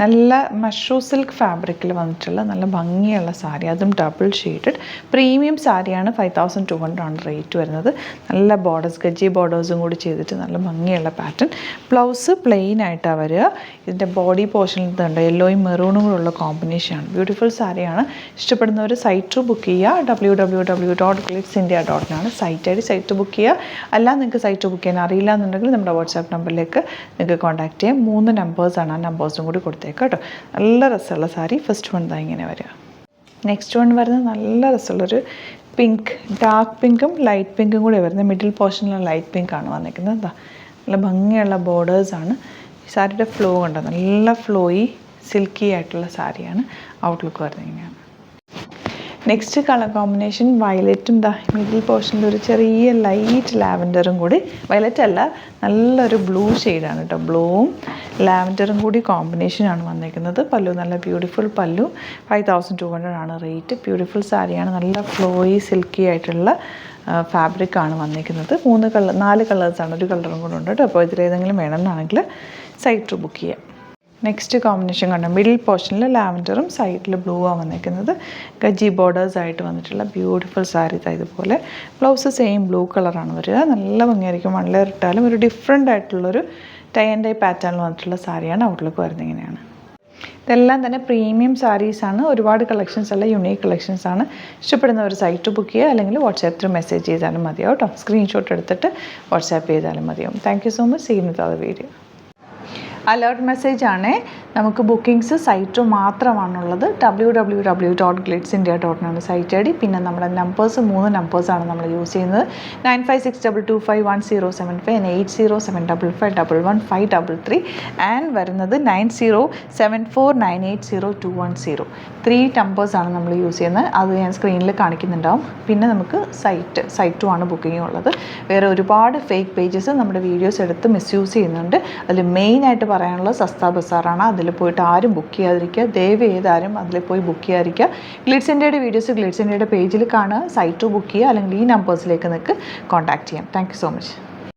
നല്ല മഷ്റൂ സിൽക്ക് ഫാബ്രിക്കിൽ വന്നിട്ടുള്ള നല്ല ഭംഗിയുള്ള സാരി, അതും ഡബിൾ ഷെയ്ഡഡ് പ്രീമിയം സാരിയാണ്. 5200 ആണ് റേറ്റ് വരുന്നത്. നല്ല ബോർഡേഴ്സ്, ഗജി ബോർഡേഴ്സും കൂടി ചെയ്തിട്ട് നല്ല ഭംഗിയുള്ള പാറ്റേൺ. ബ്ലൗസ് പ്ലെയിൻ ആയിട്ടാണ് വരിക. ഇതിൻ്റെ ബോഡി പോർഷനിൽ ഇതുണ്ട് യെല്ലോയും മെറൂണും കൂടെയുള്ള കോമ്പിനേഷനാണ്. ബ്യൂട്ടിഫുൾ സാരിയാണ്. ഇഷ്ടപ്പെടുന്നവർ സൈറ്റ് ബുക്ക് ചെയ്യുക. www.glitzindia.com സൈറ്റ് ഐ ഡി. സൈറ്റ് ബുക്ക് ചെയ്യുക. അല്ല നിങ്ങൾക്ക് സൈറ്റ് ബുക്ക് ചെയ്യാൻ അറിയില്ല എന്നുണ്ടെങ്കിൽ നമ്മുടെ വാട്സാപ്പ് നമ്പറിലേക്ക് നിങ്ങൾക്ക് കോൺടാക്ട് ചെയ്യാം. 3 നമ്പേഴ്സാണ്. ആ നമ്പേഴ്സും കൂടി കൊടുത്തേക്കാം കേട്ടോ. നല്ല രസമുള്ള സാരി. ഫസ്റ്റ് വൺ ഇങ്ങനെ വരിക. നെക്സ്റ്റ് വൺ വരുന്നത് നല്ല രസമുള്ളൊരു പിങ്ക്, ഡാർക്ക് പിങ്കും ലൈറ്റ് പിങ്കും കൂടി വരുന്നത്. മിഡിൽ പോർഷനിലുള്ള ലൈറ്റ് പിങ്ക് ആണ് വന്നിരിക്കുന്നത്. എന്താ നല്ല ഭംഗിയുള്ള ബോർഡേഴ്സാണ്. ഈ സാരിയുടെ ഫ്ലോ കണ്ടോ, നല്ല ഫ്ലോയി സിൽക്കി ആയിട്ടുള്ള സാരിയാണ്. ഔട്ട്ലുക്ക് വരുന്നത് ഇങ്ങനെയാണ്. നെക്സ്റ്റ് കളർ കോമ്പിനേഷൻ വയലറ്റും മിഡിൽ പോർഷനിൽ ഒരു ചെറിയ ലൈറ്റ് ലാവൻഡറും കൂടി, വയലറ്റ് അല്ല നല്ലൊരു ബ്ലൂ ഷെയ്ഡാണ് കേട്ടോ. ബ്ലൂവും ലാവൻഡറും കൂടി കോമ്പിനേഷനാണ് വന്നിരിക്കുന്നത്. പല്ലു നല്ല ബ്യൂട്ടിഫുൾ പല്ലു. 5200 ആണ് റേറ്റ്. ബ്യൂട്ടിഫുൾ സാരിയാണ്. നല്ല ഫ്ലോയി സിൽക്കി ആയിട്ടുള്ള ഫാബ്രിക്കാണ് വന്നിരിക്കുന്നത്. 4 കളേഴ്സാണ്. ഒരു കളറും കൂടെ ഉണ്ട് കേട്ടോ. അപ്പോൾ ഇതിലേതെങ്കിലും വേണമെന്നാണെങ്കിൽ സൈറ്റ് ബുക്ക് ചെയ്യാം. നെക്സ്റ്റ് കോമ്പിനേഷൻ കണ്ടോ, മിഡിൽ പോർഷനിൽ ലാവൻഡറും സൈഡിൽ ബ്ലൂ ആണ് വന്നിരിക്കുന്നത്. ഗജി ബോർഡേഴ്സ് ആയിട്ട് വന്നിട്ടുള്ള ബ്യൂട്ടിഫുൾ സാരി. ഇതുപോലെ ബ്ലൗസ് സെയിം ബ്ലൂ കളറാണ് വരിക. നല്ല ഭംഗിയായിരിക്കും. 1 ലെയർ ഇട്ടാലും ഒരു ഡിഫറെൻ്റ് ആയിട്ടുള്ളൊരു ടൈ ആൻഡ് ഡൈ പാറ്റേണിൽ വന്നിട്ടുള്ള സാരിയാണ്. ഔട്ട്ലുക്ക് വരുന്നത് ഇങ്ങനെയാണ്. ഇതെല്ലാം തന്നെ പ്രീമിയം സാരീസാണ്. ഒരുപാട് കളക്ഷൻസ് അല്ല, യുണീക്ക് കളക്ഷൻസ് ആണ്. ഇഷ്ടപ്പെടുന്നവർ സൈറ്റ് ബുക്ക് ചെയ്യുക, അല്ലെങ്കിൽ വാട്സാപ്പിൽ മെസ്സേജ് ചെയ്താലും മതിയാവും കേട്ടോ. സ്ക്രീൻഷോട്ട് എടുത്തിട്ട് വാട്സാപ്പ് ചെയ്താലും മതിയാവും. Thank you so much. See you with other video. Alert message ആണ്. നമുക്ക് ബുക്കിംഗ്സ് സൈറ്റ് മാത്രമാണുള്ളത്. www.glitzindia.com site ID D. പിന്നെ നമ്മുടെ നമ്പേഴ്സ് 3 നമ്പേഴ്സാണ് നമ്മൾ യൂസ് ചെയ്യുന്നത്. 9562251075 and 8075551153 ആൻഡ് വരുന്നത് 9074980210. 3 നമ്പേഴ്സാണ് നമ്മൾ യൂസ് ചെയ്യുന്നത്. അത് ഞാൻ സ്ക്രീനിൽ കാണിക്കുന്നുണ്ടാവും. പിന്നെ നമുക്ക് സൈറ്റും ആണ് ബുക്കിംഗ് ഉള്ളത്. വേറെ ഒരുപാട് ഫേക്ക് പേജസ് നമ്മുടെ വീഡിയോസ് എടുത്ത് മിസ്യൂസ് ചെയ്യുന്നുണ്ട്. അതിൽ മെയിനായിട്ട് പറയാനുള്ളത് സസ്ത ബസാറാണ്. അതിൽ പോയിട്ട് ആരും ബുക്ക് ചെയ്യാതിരിക്കുക. ദയവ് ചെയ്താരും അതിൽ പോയി ബുക്ക് ചെയ്യാതിരിക്കുക. ഗ്ലിറ്റ്സ് ഇന്ത്യയുടെ വീഡിയോസ് ഗ്ലിറ്റ്സ് ഇന്ത്യയുടെ പേജിൽ കാണുക, സൈറ്റ് ബുക്ക് ചെയ്യുക, അല്ലെങ്കിൽ ഈ നമ്പേഴ്സിലേക്ക് നിങ്ങൾക്ക് കോൺടാക്ട് ചെയ്യാം. Thank you so much.